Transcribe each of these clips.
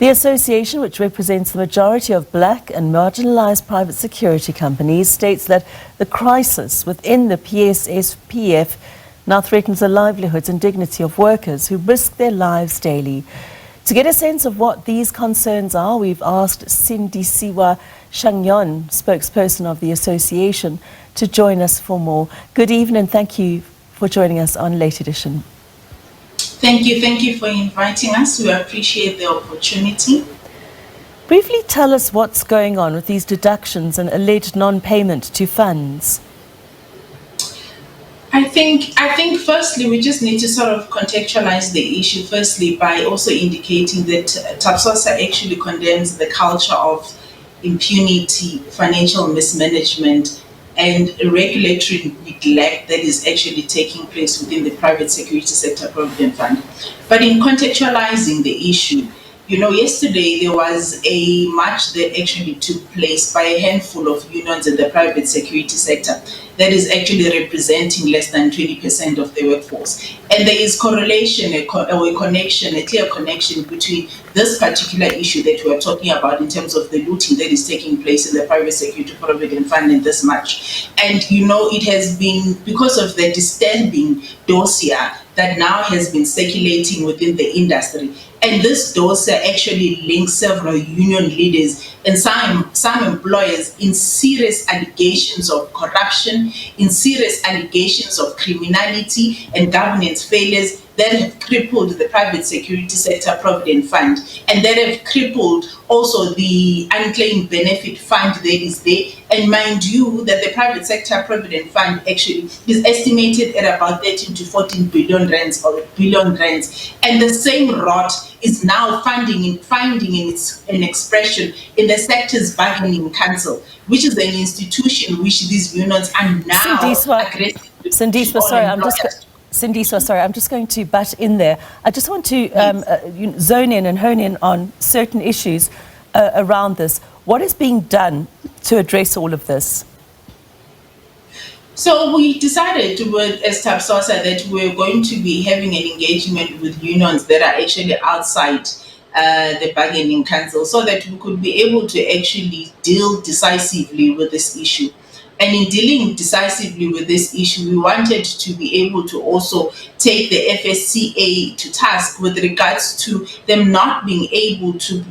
The association, which represents the majority of black and marginalised private security companies, states that the crisis within the PSSPF now threatens the livelihoods and dignity of workers who risk their lives daily. To get a sense of what these concerns are, we've asked SindiswaShangyon, spokesperson of the association, to join us for more. Good evening and thank you for joining us on Late Edition. Thank you for inviting us. We appreciate the opportunity. Briefly tell us what's going on with these deductions and alleged non-payment to funds. I think firstly we just need to sort of contextualize the issue firstly by also indicating that TAPSOSA actually condemns the culture of impunity, financial mismanagement and regulatory neglect that is actually taking place within the Private Security Sector Provident Fund. But in contextualizing the issue, yesterday there was a march that actually took place by a handful of unions in the private security sector that is actually representing less than 20% of the workforce. And there is correlation, a clear connection between this particular issue that we are talking about in terms of the looting that is taking place in the Private Security Provident Fund in this march. And it has been because of the disturbing dossier that now has been circulating within the industry. And this dossier actually links several union leaders and some employers in serious allegations of corruption, in serious allegations of criminality and governance failures that have crippled the Private Security Sector Provident Fund and that have crippled also the unclaimed benefit fund that is there. And mind you that the Private Sector Provident Fund actually is estimated at about 13 to 14 billion rands or billion rands. And the same rot is now finding an expression in the Sector's Bargaining Council, which is an institution which these unions are now Sindiswa, I'm just going to butt in there. I just want to zone in and hone in on certain issues around this. What is being done to address all of this? So we decided as TAPSOSA that we're going to be having an engagement with unions that are actually outside the bargaining council so that we could be able to actually deal decisively with this issue. And in dealing decisively with this issue, we wanted to be able to also take the FSCA to task with regards to them not being able to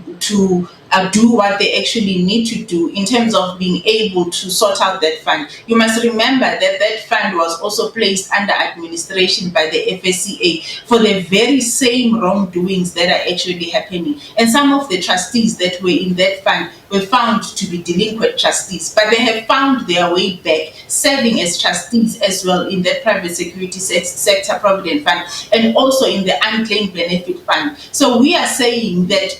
do what they actually need to do in terms of being able to sort out that fund. You must remember that that fund was also placed under administration by the FSCA for the very same wrongdoings that are actually happening. And some of the trustees that were in that fund were found to be delinquent trustees, but they have found their way back, serving as trustees as well in the Private Security Sector Provident Fund and also in the Unclaimed Benefit Fund. So we are saying that,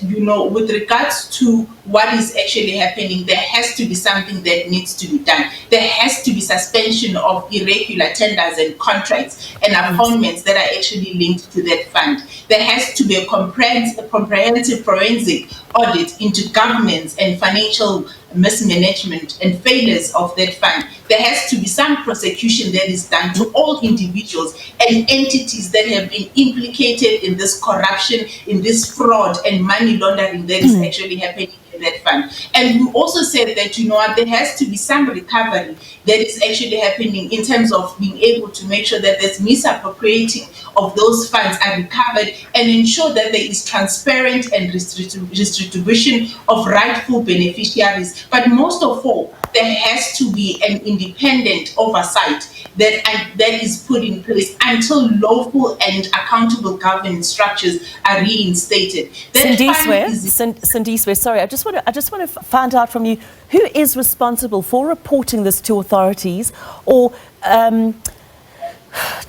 with regards to what is actually happening, there has to be something that needs to be done. There has to be suspension of irregular tenders and contracts and appointments that are actually linked to that fund. There has to be a comprehensive forensic audit into governance and financial mismanagement and failures of that fund. There has to be some prosecution that is done to all individuals and entities that have been implicated in this corruption, in this fraud and money laundering that is actually happening in that fund. And we also said that, there has to be some recovery that is actually happening in terms of being able to make sure that there's misappropriating of those funds are recovered and ensure that there is transparent and distribution of rightful beneficiaries. But most of all, there has to be an independent oversight that is put in place until lawful and accountable governance structures are reinstated. Sindiswa, sorry, I just want to find out from you, who is responsible for reporting this to authorities or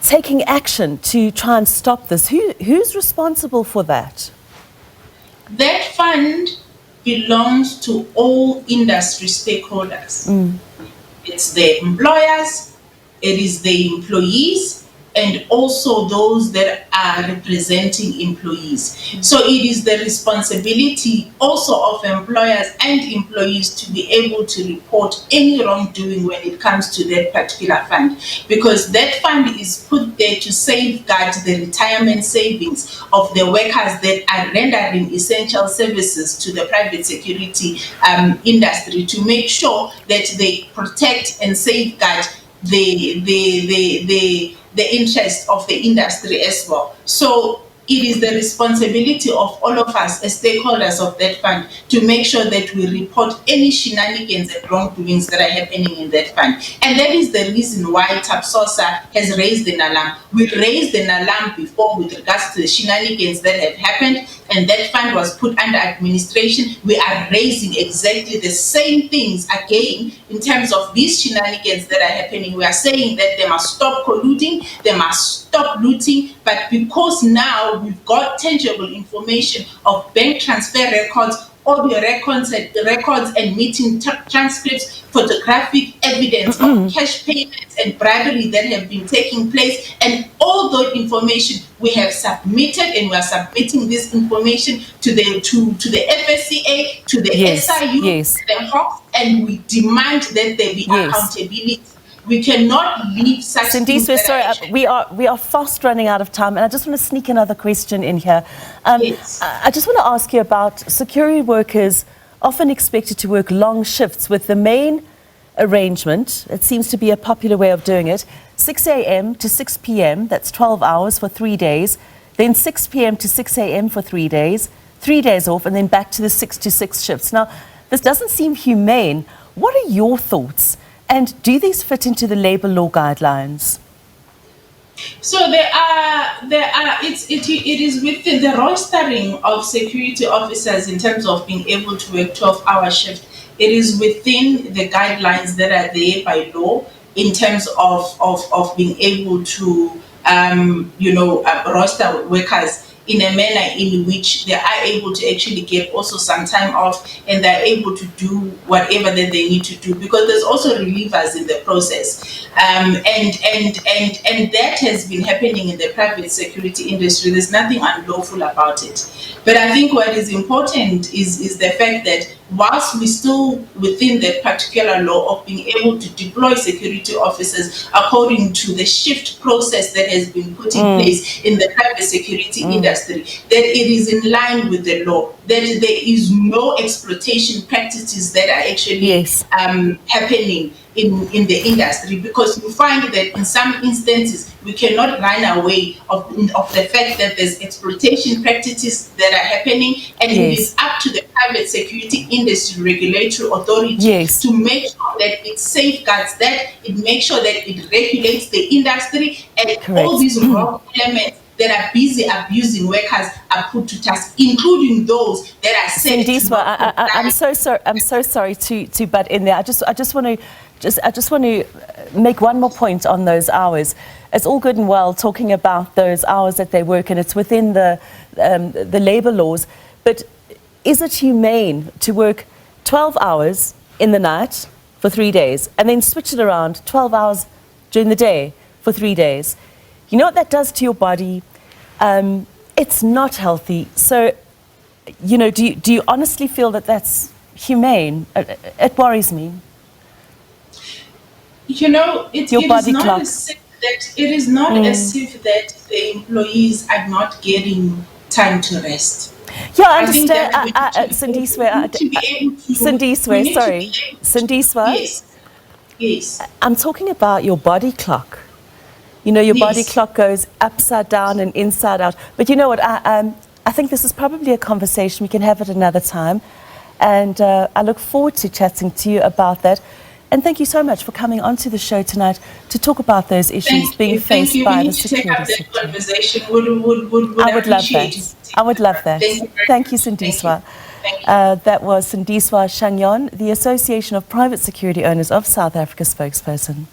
taking action to try and stop this? Who's responsible for that? That fund belongs to all industry stakeholders. It's the employers, it is the employees, and also those that are representing employees. So it is the responsibility also of employers and employees to be able to report any wrongdoing when it comes to that particular fund, because that fund is put there to safeguard the retirement savings of the workers that are rendering essential services to the private security industry, to make sure that they protect and safeguard the interest of the industry as well. So it is the responsibility of all of us as stakeholders of that fund to make sure that we report any shenanigans and wrongdoings that are happening in that fund. And that is the reason why TAPSOSA has raised an alarm. We raised an alarm before with regards to the shenanigans that have happened, and that fund was put under administration. We are raising exactly the same things again in terms of these shenanigans that are happening. We are saying that they must stop colluding, they must stop looting, but because now we've got tangible information of bank transfer records, audio records and meeting transcripts, photographic evidence of cash payments and bribery that have been taking place, and all that information we have submitted, and we are submitting this information to the FSCA, to the SIU, the Hawks, and we demand that there be accountability. We cannot leave such Sindiswa, sorry, we are fast running out of time, and I just want to sneak another question in here. I just want to ask you about security workers often expected to work long shifts, with the main arrangement, it seems to be a popular way of doing it, 6 a.m. to 6 p.m., that's 12 hours for 3 days, then 6 p.m. to 6 a.m. for 3 days, 3 days off, and then back to the 6 to 6 shifts. Now, this doesn't seem humane. What are your thoughts? And do these fit into the labour law guidelines? So it is within the rostering of security officers in terms of being able to work 12-hour shift. It is within the guidelines that are there by law in terms of being able to roster workers in a manner in which they are able to actually get also some time off, and they're able to do whatever that they need to do, because there's also relievers in the process, and that has been happening in the private security industry. There's nothing unlawful about it, but I think what is important is the fact that whilst we're still within that particular law of being able to deploy security officers according to the shift process that has been put in place in the private security industry, that it is in line with the law, that there is no exploitation practices that are actually happening in the industry, because you find that in some instances we cannot run away of the fact that there's exploitation practices that are happening, and it is up to the private security industry regulatory authority to make sure that it safeguards that, it makes sure that it regulates the industry, and all these wrong elements that are busy abusing workers are put to task, including those that are said. Sindiswa, I'm so sorry to butt in there. I just want to make one more point on those hours. It's all good and well talking about those hours that they work, and it's within the labour laws. But is it humane to work 12 hours in the night for 3 days and then switch it around 12 hours during the day for 3 days? You know what that does to your body? It's not healthy. So, do you honestly feel that that's humane? It worries me. It is not as if that the employees are not getting time to rest. Yeah, I understand. Sindiswa. Yes. I'm talking about your body clock. Your body clock goes upside down and inside out. But you know what? I think this is probably a conversation we can have at another time. And I look forward to chatting to you about that. And thank you so much for coming onto the show tonight to talk about those issues being faced by the security sector. I would love that. I would love that. Thank you, Sindiswa. That was SindiswaShangyon, the Association of Private Security Owners of South Africa spokesperson.